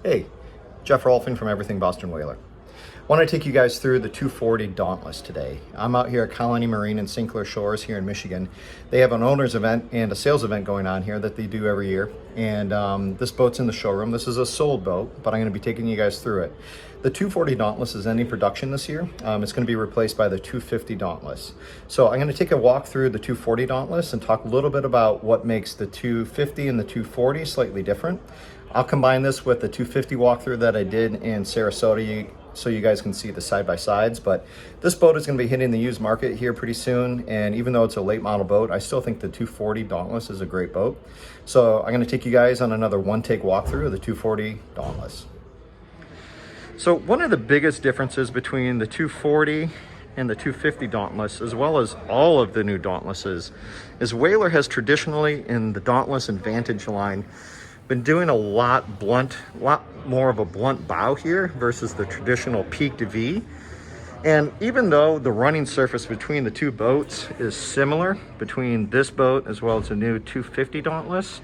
Hey, Jeff Rolfing from Everything Boston Whaler. I want to take you guys through the 240 Dauntless today. I'm out here at Colony Marine in St. Clair Shores here in Michigan. They have an owner's event and a sales event going on here that they do every year. And this boat's in the showroom. This is a sold boat, but I'm going to be taking you guys through it. The 240 Dauntless is ending production this year. It's going to be replaced by the 250 Dauntless. So I'm going to take a walk through the 240 Dauntless and talk a little bit about what makes the 250 and the 240 slightly different. I'll combine this with the 250 walkthrough that I did in Sarasota so you guys can see the side-by-sides. But this boat is going to be hitting the used market here pretty soon, and even though it's a late model boat, I still think the 240 Dauntless is a great boat. So I'm going to take you guys on another one-take walkthrough of the 240 Dauntless. So one of the biggest differences between the 240 and the 250 Dauntless, as well as all of the new Dauntlesses, is Whaler has traditionally, in the Dauntless and Vantage line, been doing a lot more of a blunt bow here versus the traditional peak to V. And even though the running surface between the two boats is similar between this boat as well as the new 250 Dauntless,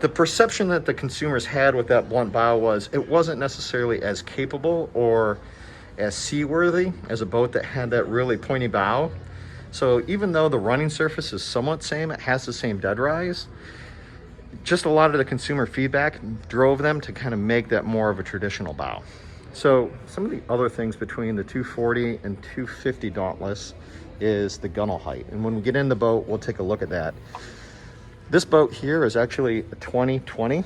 the perception that the consumers had with that blunt bow was it wasn't necessarily as capable or as seaworthy as a boat that had that really pointy bow. So even though the running surface is somewhat same, it has the same dead rise, just a lot of the consumer feedback drove them to kind of make that more of a traditional bow. So some of the other things between the 240 and 250 Dauntless is the gunnel height. And when we get in the boat, we'll take a look at that. This boat here is actually a 2020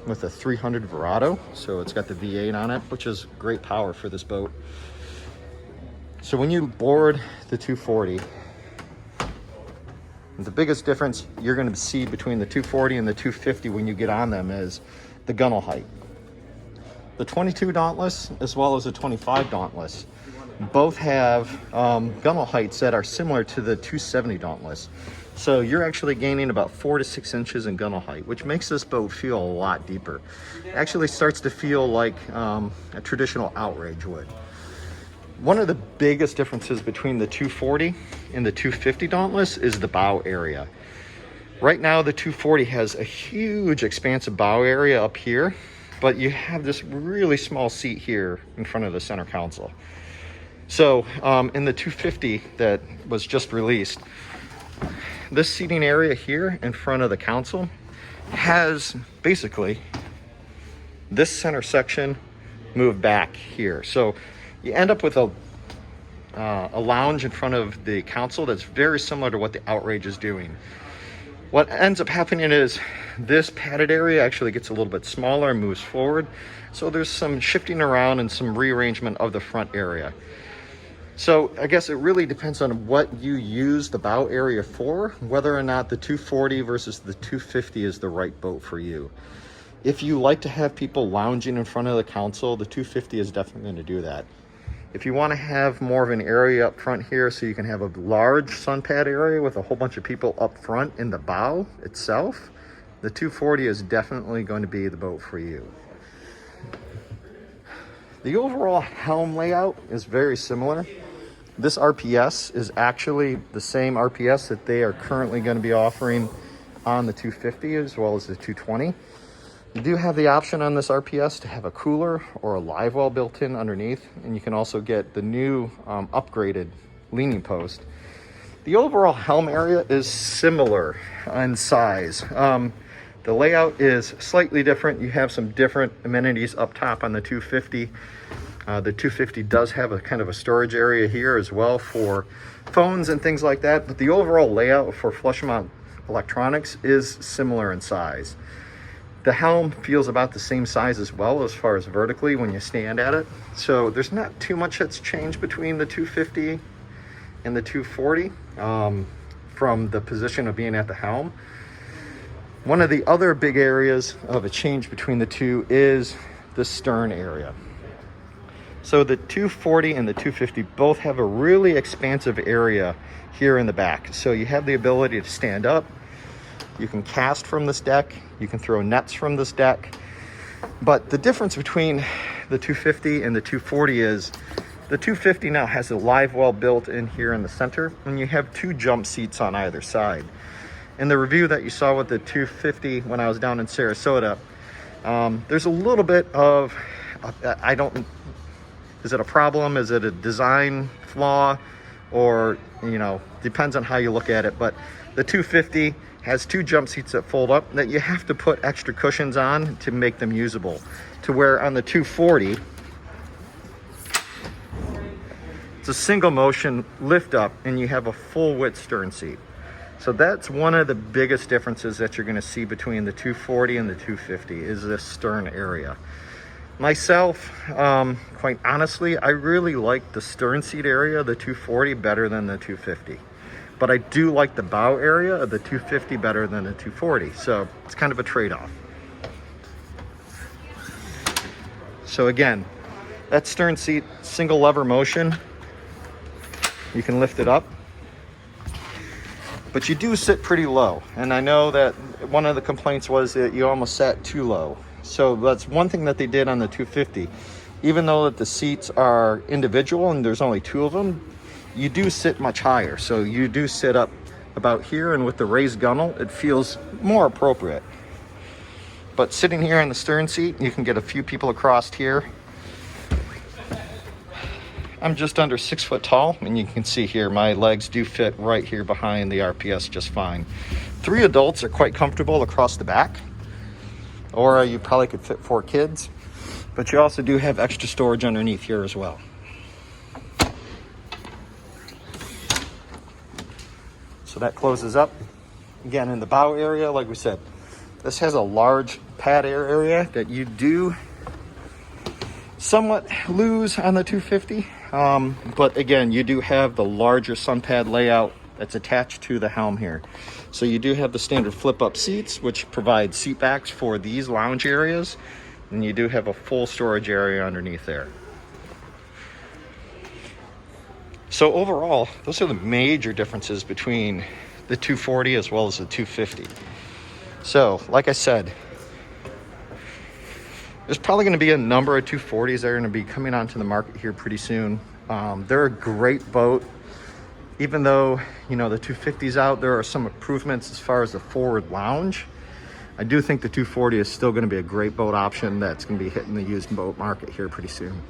with a 300 Verado. So it's got the V8 on it, which is great power for this boat. So when you board the 240, the biggest difference you're going to see between the 240 and the 250 when you get on them is the gunnel height. The 22 Dauntless as well as the 25 Dauntless both have gunnel heights that are similar to the 270 Dauntless. So you're actually gaining about 4 to 6 inches in gunnel height, which makes this boat feel a lot deeper. It actually starts to feel like a traditional outrage would. One of the biggest differences between the 240 and the 250 Dauntless is the bow area. Right now, the 240 has a huge expansive bow area up here, but you have this really small seat here in front of the center console. So in the 250 that was just released, this seating area here in front of the console has basically this center section moved back here. So you end up with a lounge in front of the console that's very similar to what the Outrage is doing. What ends up happening is this padded area actually gets a little bit smaller and moves forward. So there's some shifting around and some rearrangement of the front area. So I guess it really depends on what you use the bow area for, whether or not the 240 versus the 250 is the right boat for you. If you like to have people lounging in front of the console, the 250 is definitely going to do that. If you want to have more of an area up front here so you can have a large sun pad area with a whole bunch of people up front in the bow itself, the 240 is definitely going to be the boat for you. The overall helm layout is very similar. This RPS is actually the same RPS that they are currently going to be offering on the 250 as well as the 220. You do have the option on this RPS to have a cooler or a live well built in underneath, and you can also get the new upgraded leaning post. The overall helm area is similar in size. The layout is slightly different. You have some different amenities up top on the 250. The 250 does have a kind of a storage area here as well for phones and things like that, but the overall layout for flush mount electronics is similar in size. The helm feels about the same size as well as far as vertically when you stand at it. So there's not too much that's changed between the 250 and the 240 from the position of being at the helm. One of the other big areas of a change between the two is the stern area. So the 240 and the 250 both have a really expansive area here in the back. So you have the ability to stand up. You can cast from this deck. You can throw nets from this deck. But the difference between the 250 and the 240 is the 250 now has a live well built in here in the center, and you have 2 jump seats on either side. In the review that you saw with the 250 when I was down in Sarasota, There's a little bit of, is it a problem? Is it a design flaw? Or, you know, depends on how you look at it. But the 250 has 2 jump seats that fold up that you have to put extra cushions on to make them usable. To where on the 240, it's a single motion lift up and you have a full width stern seat. So that's one of the biggest differences that you're going to see between the 240 and the 250 is this stern area. Myself, quite honestly, I really like the stern seat area of the 240 better than the 250. But I do like the bow area of the 250 better than the 240. So it's kind of a trade-off. So again, that stern seat, single lever motion, you can lift it up. But you do sit pretty low. And I know that one of the complaints was that you almost sat too low. So that's one thing that they did on the 250. Even though that the seats are individual and there's only 2 of them, you do sit much higher. So you do sit up about here, and with the raised gunnel, it feels more appropriate. But sitting here in the stern seat, you can get a few people across here. I'm just under 6 foot tall, and you can see here my legs do fit right here behind the RPS just fine. 3 adults are quite comfortable across the back. Or you probably could fit 4 kids, but you also do have extra storage underneath here as well. So that closes up. Again, in the bow area, like we said, this has a large pad air area that you do somewhat lose on the 250. But again, you do have the larger sun pad layout that's attached to the helm here. So you do have the standard flip up seats, which provide seat backs for these lounge areas. And you do have a full storage area underneath there. So overall, those are the major differences between the 240 as well as the 250. So like I said, there's probably going to be a number of 240s that are going to be coming onto the market here pretty soon. They're a great boat. Even though, you know, the 250's out, there are some improvements as far as the forward lounge. I do think the 240 is still going to be a great boat option that's going to be hitting the used boat market here pretty soon.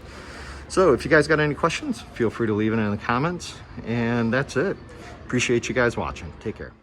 So if you guys got any questions, feel free to leave it in the comments. And that's it. Appreciate you guys watching. Take care.